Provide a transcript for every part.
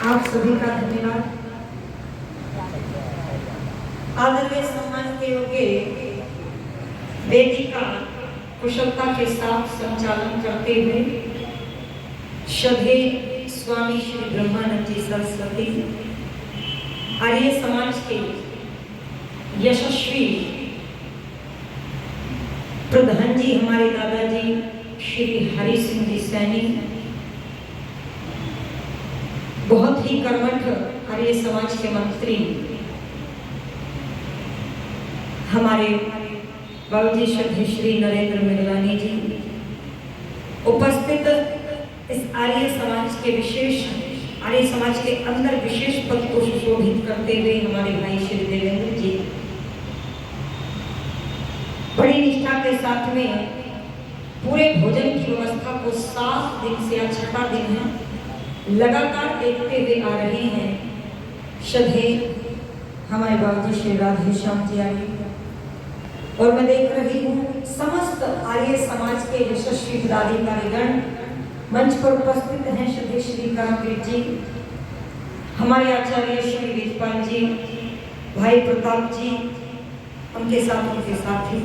आप सभी का धन्यवाद। आदरणीय सम्मान के योग्य वेदिका कुशलता के साथ संचालन करते हुए श्रद्धेय स्वामी श्री ब्रह्मानंद जी सरस्वती आर्य समाज के यशस्वी प्रधान जी हमारे दादाजी श्री हरि सिंह जी सैनी, बहुत ही कर्मठ आर्य समाज के मंत्री हमारे बाबूजी श्रद्धेय श्री नरेंद्र मिगलानी जी, उपस्थित इस आर्य समाज के विशेष आर्य समाज के अंदर विशेष पद को सुशोभित करते हुए हमारे भाई श्री देवेंद्र जी, बड़ी निष्ठा के साथ में पूरे भोजन की व्यवस्था को 7 दिन से आज 6वां दिन है लगातार देखते हुए आ रहे हैं श्रद्धेय हमारे बाबूजी श्री राधे श्याम जी आर्य। और मैं देख रही हूँ समस्त आर्य समाज के यशस्वी पदाधिकारीगण मंच पर उपस्थित हैं। श्रद्धेय श्री करमवीर जी, हमारे आचार्य श्री विजपाल जी, भाई प्रताप जी, उनके साथी,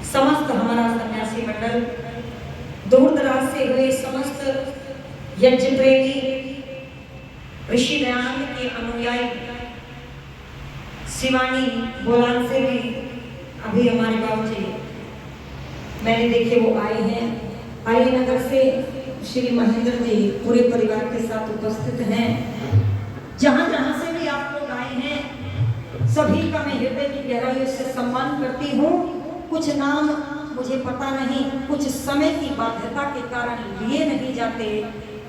समस्त हमारा सन्यासी मंडल, दूर दराज से हुए समस्त यज्ञ प्रेमी ऋषि दयानंद के अनुयायी, शिवानी बोलान से भी अभी हमारे बाबूजी मैंने देखे वो आए हैं। आर्य नगर से श्री महेंद्र जी पूरे परिवार के साथ उपस्थित हैं। जहां जहां से भी आप लोग आए हैं सभी का मैं हृदय की गहराइयों से सम्मान करती हूँ। कुछ नाम मुझे पता नहीं, कुछ समय की बाध्यता के कारण लिए नहीं जाते,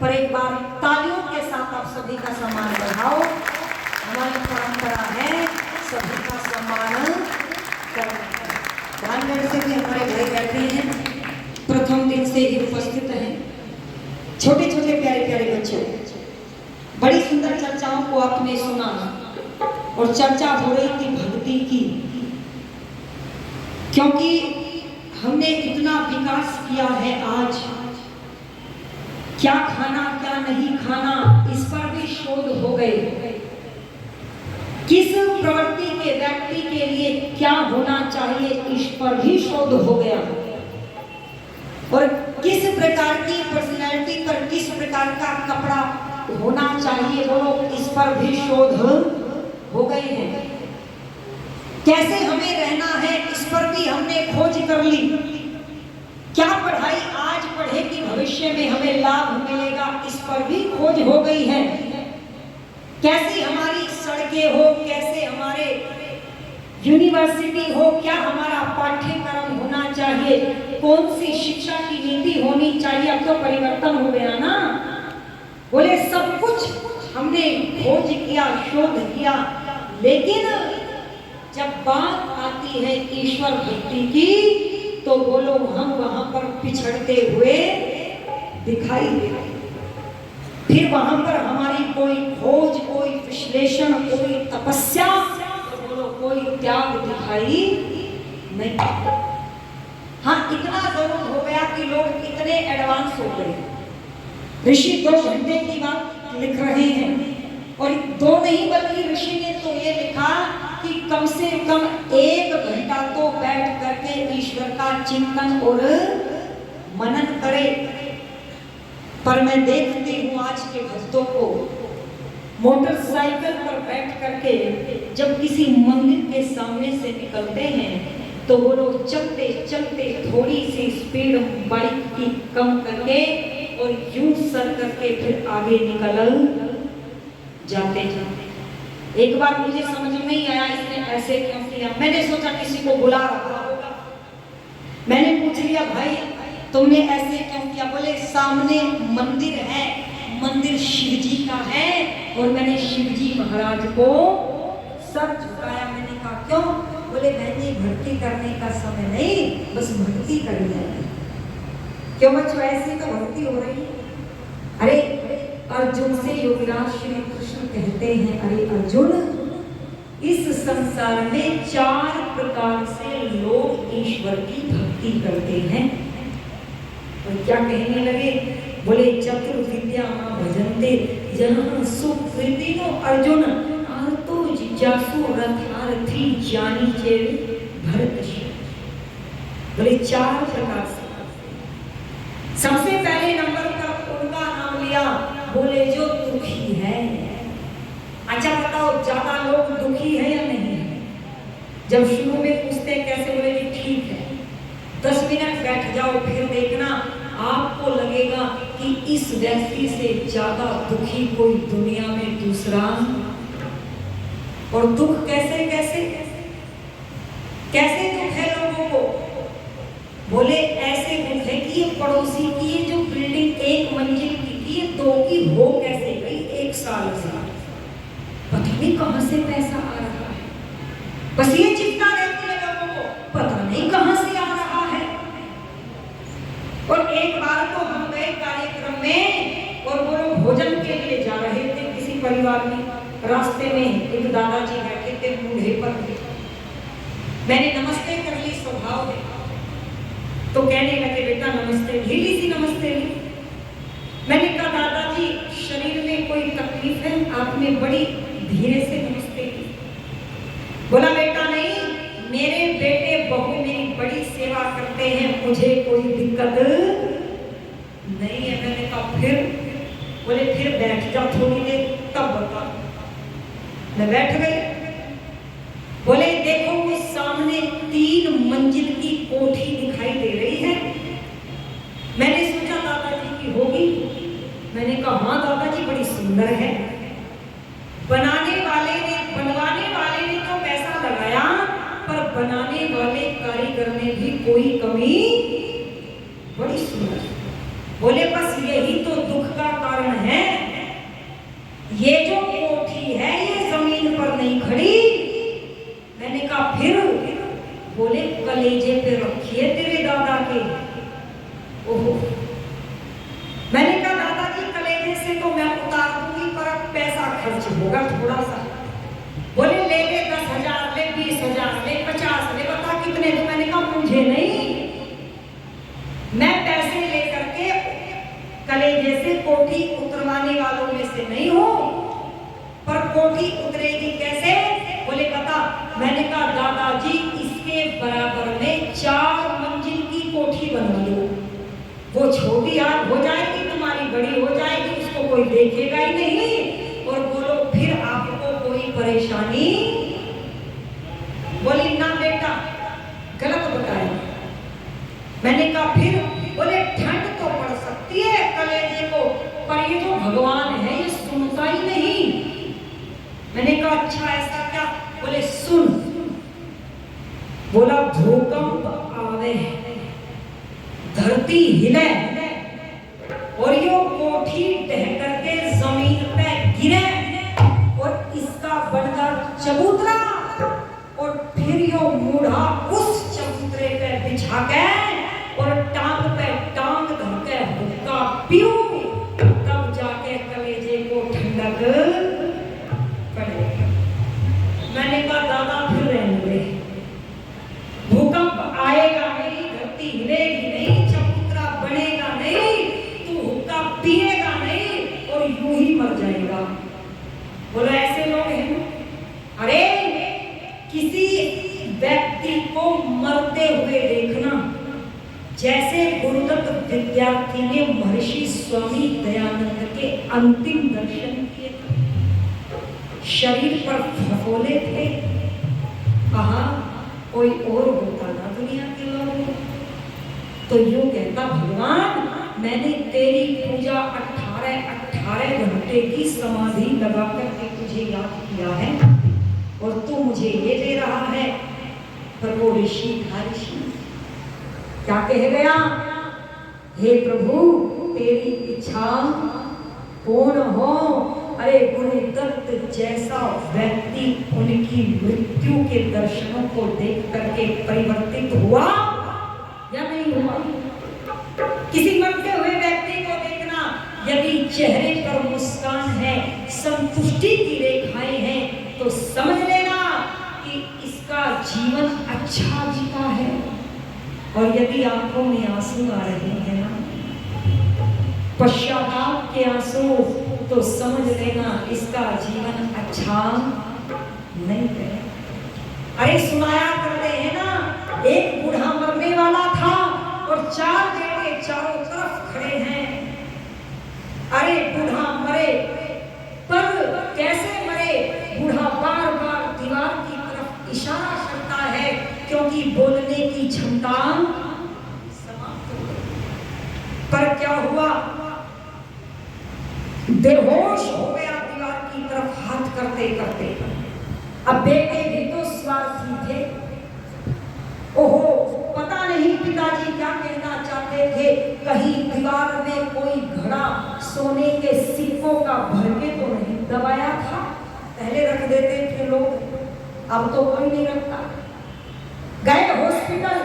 पर एक बार तालियों के साथ आप सभी का सम्मान बढ़ाओ। हमारी परंपरा है सभी का सम्मान करना। भानगढ़ से भी हमारे भाई बैठे हैं, प्रथम दिन से ही उपस्थित हैं। छोटे छोटे प्यारे प्यारे बच्चों, बड़ी सुंदर चर्चाओं को आपने सुना और चर्चा हो रही थी भक्ति की, क्योंकि हमने इतना विकास किया है। आज क्या खाना क्या नहीं खाना इस पर भी शोध हो गए। किस प्रवृत्ति के व्यक्ति के लिए क्या होना चाहिए इस पर भी शोध हो गया, और किस प्रकार की पर्सनैलिटी पर किस प्रकार का कपड़ा होना चाहिए वो इस पर भी शोध हो गए हैं। कैसे हमें रहना है इस पर भी हमने खोज कर ली। क्या पढ़ाई आज पढ़े कि भविष्य में हमें लाभ मिलेगा इस पर भी खोज हो गई है। कैसी हमारी सड़कें हो, कैसे हमारे यूनिवर्सिटी हो, क्या हमारा पाठ्यक्रम होना चाहिए, कौन सी शिक्षा की नीति होनी चाहिए। अब तो परिवर्तन हो गया ना, बोले सब कुछ हमने खोज किया, शोध किया, लेकिन जब बात आती है ईश्वर भक्ति की तो बोलो हम वहां पर पिछड़ते हुए दिखाई देते। फिर वहां पर हमारी कोई खोज, कोई विश्लेषण, कोई तपस्या, तो बोलो कोई त्याग दिखाई नहीं। हाँ, इतना जरूर हो गया कि लोग इतने एडवांस हो गए। ऋषि 2 घंटे की बात लिख रहे हैं, और 2 नहीं बल्कि ऋषि ने तो ये लिखा कि कम से कम 1 घंटा तो बैठ करके ईश्वर का चिंतन और मनन करे। पर मैं देखती हूँ आज के भक्तों को मोटरसाइकिल पर बैठ करके जब किसी मंदिर के सामने से निकलते हैं तो वो लोग चलते चलते थोड़ी सी स्पीड बाइक की कम करके और यूं सर करके फिर आगे निकल जाते। एक बार मुझे समझ में नहीं आया इसने ऐसे क्यों किया। मैंने सोचा किसी को बुला रहा होगा, मैंने पूछ लिया भाई तुमने ऐसे क्यों किया। बोले सामने मंदिर है, मंदिर शिव जी का है, और मैंने शिव जी महाराज को सर झुकाया। मैंने कहा क्यों? बोले बहन जी भक्ति करने का समय नहीं, बस भक्ति करनी है। क्यों बच्चों, ऐसी तो भक्ति हो रही है। अरे अर्जुन से योगीराज श्री कृष्ण कहते हैं, अरे अर्जुन इस संसार में 4 प्रकार से लोग ईश्वर की भक्ति करते हैं। और क्या कहने लगे? बोले चतुर्विद्या भजन्ते जन सुकृतिनो अर्जुन आरतो जिज्ञासु रथारथी जानी चेवे भरत। बोले 4 प्रकार से। सबसे पहले नंबर पर उनका नाम लिया, बोले जो दुखी है। अच्छा बताओ ज्यादा लोग दुखी है या नहीं है? जब शुरू में पूछते कैसे, बोले कि ठीक है, 10 मिनट बैठ जाओ, फिर देखना आपको लगेगा कि इस व्यक्ति से ज्यादा दुखी कोई दुनिया में दूसरा। और दुख कैसे कैसे कैसे दुख है लोगों को? बोले ऐसे दुख है कि ये पड़ोसी की ये जो बिल्डिंग 1 मंजिल की थी, ये 2 की हो कैसे गई 1 साल से? पता नहीं कहां से पैसा आ रहा है। बस ये चिंता रहती है लोगों को, पता नहीं कहां से आ रहा है। और एक बार तो हम गए कार्यक्रम में और वो लोग भोजन के लिए जा रहे थे किसी परिवार में। रास्ते में एक दादाजी बैठे थे बूढ़े पर। मैंने नमस्ते कर ली, स्वभाव है, तो कहने लगे बेटा नमस्ते, ढीली सी नमस्ते ली। मैंने कहा दादाजी शरीर में कोई तकलीफ है? आपने बड़ी धीरे से नमस्ते की। बोला बेटा नहीं, मेरे बेटे बहू मेरी बड़ी सेवा करते हैं, मुझे कोई दिक्कत नहीं है। मैंने कहा फिर? बोले फिर बैठ जा थोड़ी देर, तब बता। मैं बैठ गई। बोले देखो वो सामने 3 मंजिल की कोठी दिखाई दे रही है। मैंने सोचा दादाजी की होगी। मैंने कहा हाँ दादाजी बड़ी सुंदर है। बनवाने वाले ने तो पैसा लगाया, पर बनाने वाले कारीगर ने भी कोई कमी, बड़ी सुंदर। बोले बस यही तो दुख का कारण है, ये जो कोठी है ये जमीन पर नहीं खड़ी। मैंने कहा फिर? बोले कलेजे पे रखिए तेरे दादा के। ओहो। मैंने कहा दादाजी कलेजे से तो मैं उतार दूंगी, पर अब पैसा खर्च होगा थोड़ा सा। बोले ले 10,000 ले, 20,000 ले, 50 ले, बता कितने दो? मैंने कहा मुझे नहीं, मैं पैसे लेकर के कलेजे से कोठी उतरवाने वालों में से नहीं हूं। पर कोठी उतरेगी कैसे? बोले बता। मैंने कहा दादाजी इसके बराबर में 4 मंजिल की कोठी बना दो, वो छोटी आग हो जाएगी, तुम्हारी बड़ी हो जाएगी, उसको कोई देखेगा ही नहीं। और बोलो फिर आपको कोई परेशानी? बोली ना बेटा गलत बताया। मैंने कहा फिर? बोले ठंड तो पड़ सकती है कलेजे को, पर ये जो भगवान है ये सुनता ही नहीं। मैंने कहा अच्छा ऐसा क्या? बोले सुन। बोला भूकंप आवे, धरती हिले और यो कोठी ढह करके जमीन पे गिरे और इसका बनकर चबूतरा, और फिर यो मूढ़ा उस चबूतरे पे बिछा के और टांग पे टांग धर के हुक्का पीऊ, तब जाके कलेजे को ठंडक पड़ेगा। मैंने कहा दादा फिर रहने दे, भूकंप आएगा नहीं, धरती हिलेगी नहीं, चबूतरा बनेगा नहीं, तू हुक्का पिएगा नहीं और यूं ही मर जाएगा। बोला ऐसे लोग हैं? अरे किसी व्यक्ति को मरते हुए देखना, जैसे गुरुदत्त विद्यार्थी ने महर्षि स्वामी दयानंद के अंतिम दर्शन किए थे, शरीर पर फफोले थे, कहा कोई और होता ना दुनिया के लोगों, तो यूं कहता भगवान मैंने तेरी पूजा 18 घंटे की समाधि लगा करके तुझे याद किया है और तू मुझे ये दे रहा है। पर वो ऋषि था, ऋषि क्या कह गया? हे प्रभु तेरी इच्छा पूर्ण हो। अरे गुरुदत्त जैसा व्यक्ति उनकी मृत्यु के दर्शनों को देख करके परिवर्तित हुआ या नहीं हुआ? किसी मरते हुए व्यक्ति को देखना, यदि चेहरे पर मुस्कान है, संतुष्टि की रेखाएं हैं, तो समझ लेना कि इसका जीवन अच्छा बीता है। और यदि आंखों में आंसू आ रहे हैं ना, पश्चाताप के आंसू, तो समझ लेना इसका जीवन अच्छा नहीं है। अरे सुनाया करते हैं ना, एक बूढ़ा मरने वाला था और 4 बेटे चारों तरफ खड़े हैं। अरे बूढ़ा मरे, पर कैसे मरे? बूढ़ा बार बार दीवार की तरफ इशारा करता है, क्योंकि बोलने की क्षमता समाप्त हो गई। पर क्या हुआ? बेहोश हो गया दीवार की तरफ हाथ करते करते। अब बेटे भी तो स्वार्थी थे। ओहो, पता नहीं पिताजी क्या कहना चाहते थे। कहीं दीवार में कोई घड़ा सोने के सिक्कों का भर के तो नहीं दबाया था? पहले रख देते थे लोग, अब तो कोई नहीं रखता। गए हॉस्पिटल,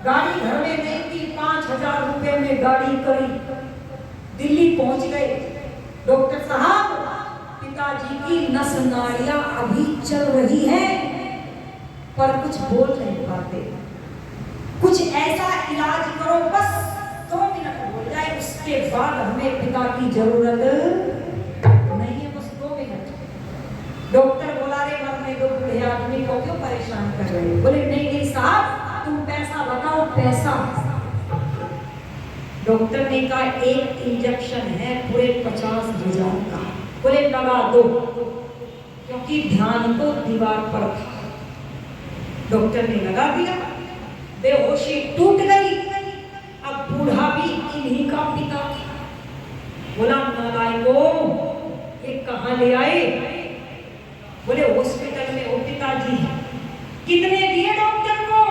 गाड़ी घर में नहीं थी, 5,000 रुपए में गाड़ी करी, दिल्ली पहुंच गए। डॉक्टर साहब, पिताजी की नस नाड़ियां अभी चल रही हैं, पर कुछ बोल नहीं पाते। कुछ ऐसा इलाज करो, बस 2 मिनट हो जाए, उसके बाद हमें पिता की जरूरत नहीं है, बस 2 मिनट। डॉक्टर बोला, रे मरने दो बूढ़े आदमी को, क्यों परेशान कर रहे हो? बोले नहीं नहीं साहब, तुम पैसा बताओ, पैसा। डॉक्टर ने कहा एक इंजेक्शन है पूरे 50,000 का। बोले लगा दो, क्योंकि ध्यान तो दीवार पर था। डॉक्टर ने लगा दिया, बेहोशी टूट गई। अब बूढ़ा भी इन्हीं का पिता था। बोला नालायको, ये कहाँ ले आए? बोले हॉस्पिटल में हो पिताजी। कितने दिए डॉक्टर को?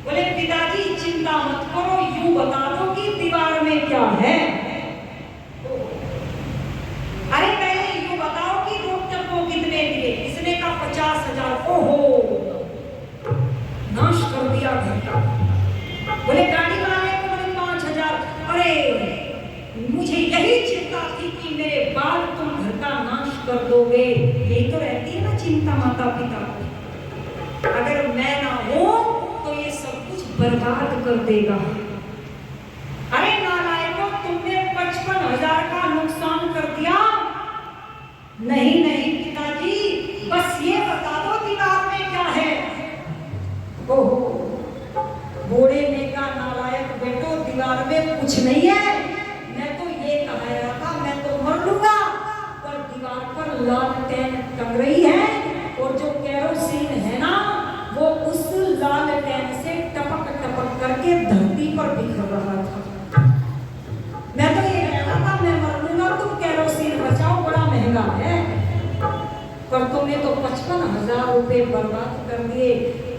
बोले पिताजी चिंता मत करो, यूं बता दो कि दीवार में क्या है। अरे पहले यूं बताओ कि डॉक्टर को कितने दिए? इसने कहा 50,000। ओहो, नाश कर दिया घर का। बोले गाड़ी वाले को बोले 5,000। अरे मुझे यही चिंता थी कि मेरे बाद तुम घर का नाश कर दोगे। यही तो रहती है ना चिंता माता पिता को। अगर मैं ना हो तो ये सब कुछ बर्बाद कर देगा। अरे नालायकों, तुमने 55,000 का नुकसान कर दिया। नहीं नहीं पिताजी, बस ये बता दो दीवार में क्या है। ओहो, बूढ़े ने कहा नालायक बेटो, दीवार में कुछ नहीं है। मैं तो ये कह रहा था, मैं तो मर लूंगा, पर दीवार पर लालटेन टंग रही है, और जो केरोसिन है ना, वो उस लालटेन से टपक टपक करके धरती पर बिखर रहा था। मैं तो ये कह रहा था, मैं मर लूंगा, तुम केरोसिन बचाओ, बड़ा महंगा है। पर तुमने तो 55,000 रुपए बर्बाद कर दिए।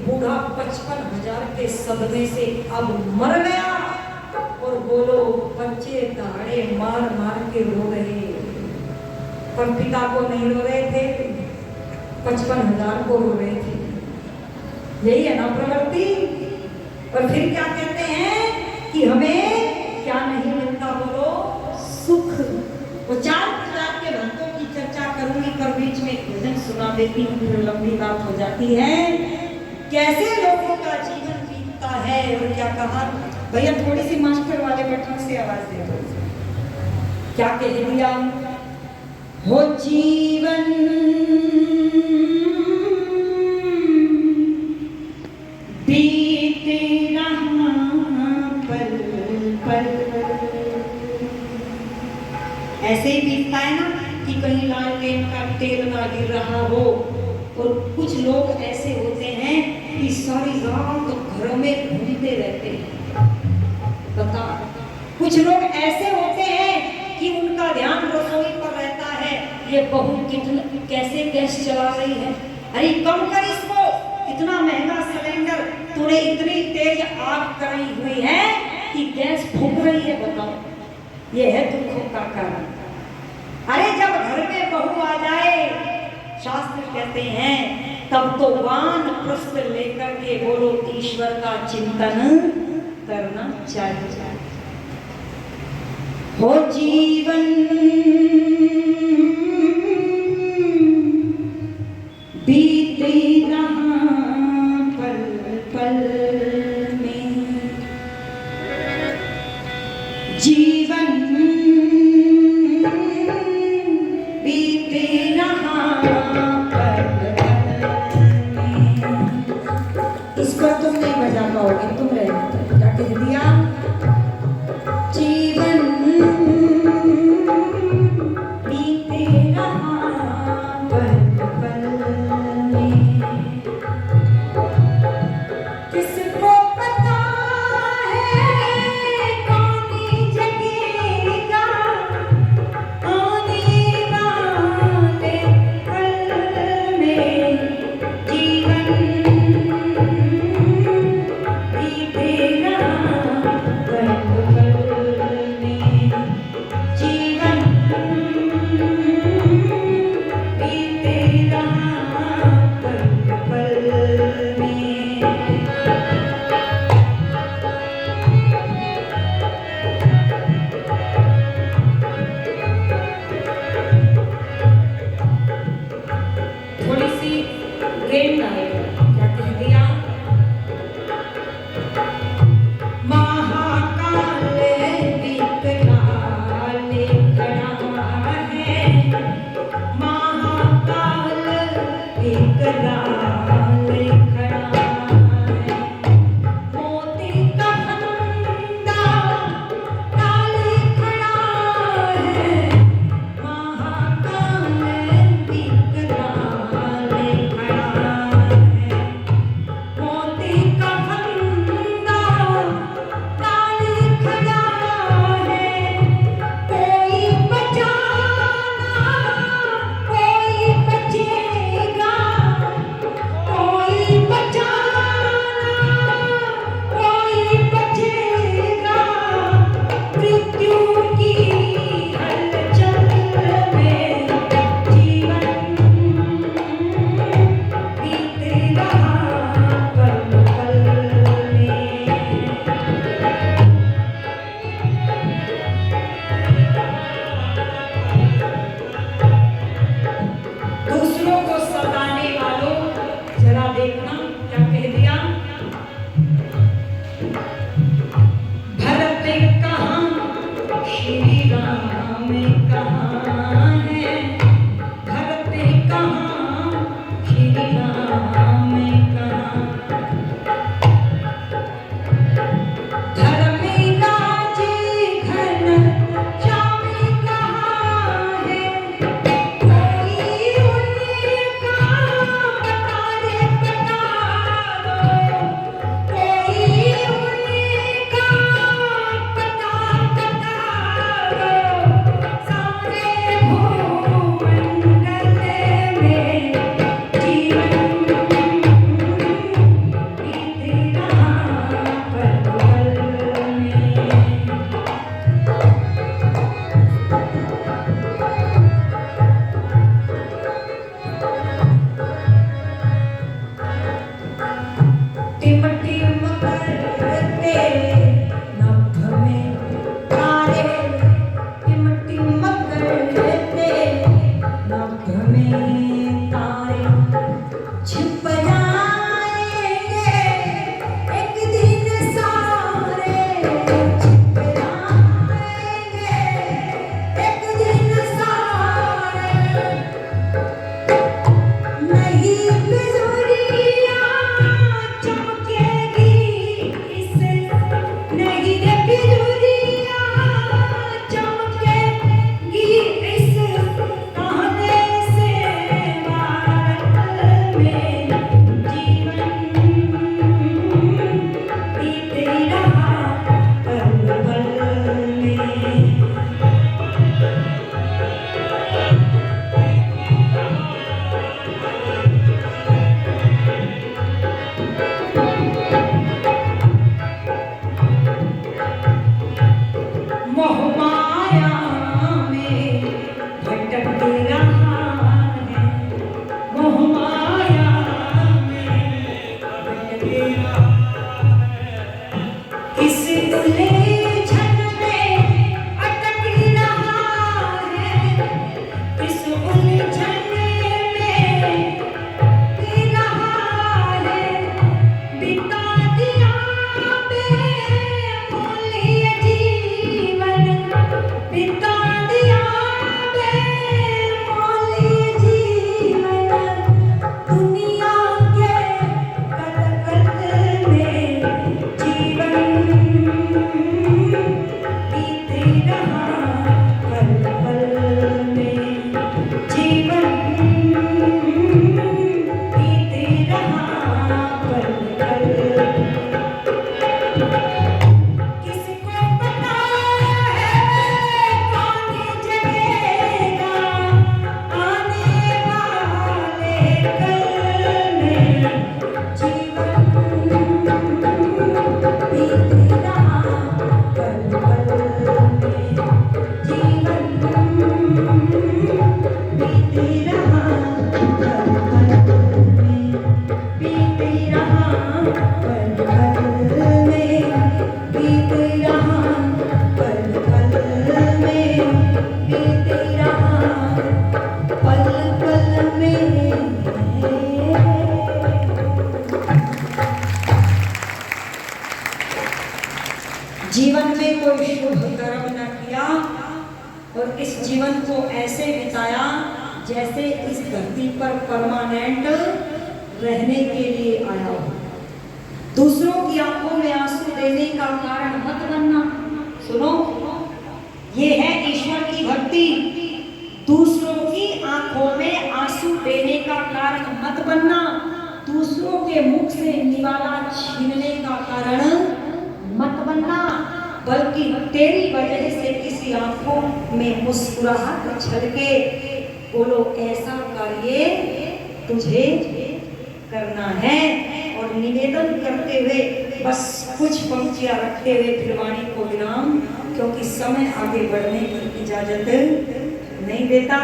बूढ़ा 55,000 के सदमे से अब मर गया। और बोलो, बच्चे दहाड़े मार मार के रो रहे, पर पिता को नहीं रो रहे थे, 55,000 को रो रहे थे। यही है ना प्रवृत्ति। और फिर क्या कहते हैं कि हमें क्या नहीं मिलता? बोलो सुख। वो 4 प्रकार के भक्तों की चर्चा करूंगी, पर बीच में एक भजन सुना देती हूँ, फिर लंबी बात हो जाती है। कैसे लोगों का जीवन बीतता है और क्या कहा। भैया थोड़ी सी मास्टर वाले बटन से आवाज दे दो। क्या कह दिया? हो जीवन बीते रहा पल पल। ऐसे ही बीतता है ना कि कहीं लालटेन का तेल ना गिर रहा हो। और कुछ लोग ऐसे होते हैं कि सारी रात घरों में घूमते रहते हैं। बता, कुछ लोग ऐसे होते हैं कि उनका ध्यान रसोई पर रहता है, ये बहू कितना कैसे गैस चला रही है। अरे कम कर इसको, इतना महंगा सिलेंडर, तूने इतनी तेज आग करी हुई है कि गैस फूक रही है। बताओ, ये है दुखों का कारण। अरे जब घर में बहू आ जाए, शास्त्र कहते हैं, तब तो वानप्रस्थ लेकर के बोलो ईश्वर का चिंतन करना चाहिए। हो जीवन बीते रहा पल पल में, जीवन एंड क्या कह दिया, महाकाल विकराल खड़ा है, महाकाल विकराल खड़ा है, मोती का फंदा डाले खड़ा है, महाकाल विकराल खड़ा है, मोती का फंदा डाले खड़ा है, कोई बचाना कोई बचेगा, कोई बचाना कोई बचेगा, मृत्यु की हलचल में जीवन बीत रहा पल पल में। दूसरों को सताने वालों जरा देखना क्या कह दिया, भरत ने कहा श्री राम कहाँ है, भरत ने कहा श्री राम कहाँ, धर्मराज घन श्याम कहाँ है, कोई उनका बता दे बता दो, कोई उनका बता बता दो, सारे भूमंडल में जीवन बीत रहा पल पल में। टिम टिम करते नभ में तारे, टिम टिम करते नभ में तारे, छिप जाएंगे एक दिन सारे, छिप जाएंगे एक दिन सारे, नहीं बिजुरिया चमकेगी इससे, नहीं रे बिजुरिया चमकेगी इस कहने से, भारत में जीवन बीत रहा पल पल में। मोह माया में भटक रहा है, मोह माया में भटक रहा है, इस उलझन में अटक रहा है, इस उलझन में रहा है, बिता दिया बेमूल्य जीवन, बिता दिया बेमूल्य जीवन, दुनिया के कलकल में जीवन बीत रहा पल पल में, जीवन बीत रहा पल पल। किसको पता है कौन जगेगा आने वाले कल में, जीवन बीत रहा पल पल में, जीवन बीत रहा पल पल में, बीत रहा पल पल में, बीत रहा पल पल में, बीत रहा पल पल में। और इस जीवन को ऐसे बिताया जैसे इस धरती पर परमानेंट रहने के लिए आया हो। दूसरों की आंखों में आंसू देने का कारण मत बनना। सुनो, ये है ईश्वर की भक्ति। दूसरों की आंखों में आंसू देने का कारण मत बनना, दूसरों के मुख से निवाला छीनने का कारण मत बनना, बल्कि तेरी वजह से किसी आंखों में मुस्कुराहट छलके, बोलो ऐसा कार्य तुझे करना है। और निवेदन करते हुए बस कुछ पंक्तियां रखते हुए फिर वाणी को विराम, क्योंकि समय आगे बढ़ने की इजाजत नहीं देता।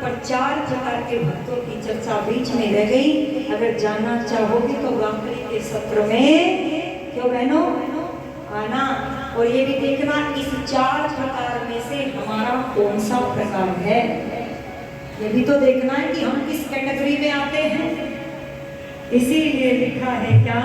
पर 4 प्रकार के भक्तों की चर्चा बीच में रह गई। अगर जानना चाहोगे तो रात्रि के सत्र में, क्यों बहनों, आना। और ये भी देखना इस 4 प्रकार में से हमारा कौन सा प्रकार है, ये भी तो देखना है कि हम किस कैटेगरी में आते हैं। इसीलिए लिखा है क्या,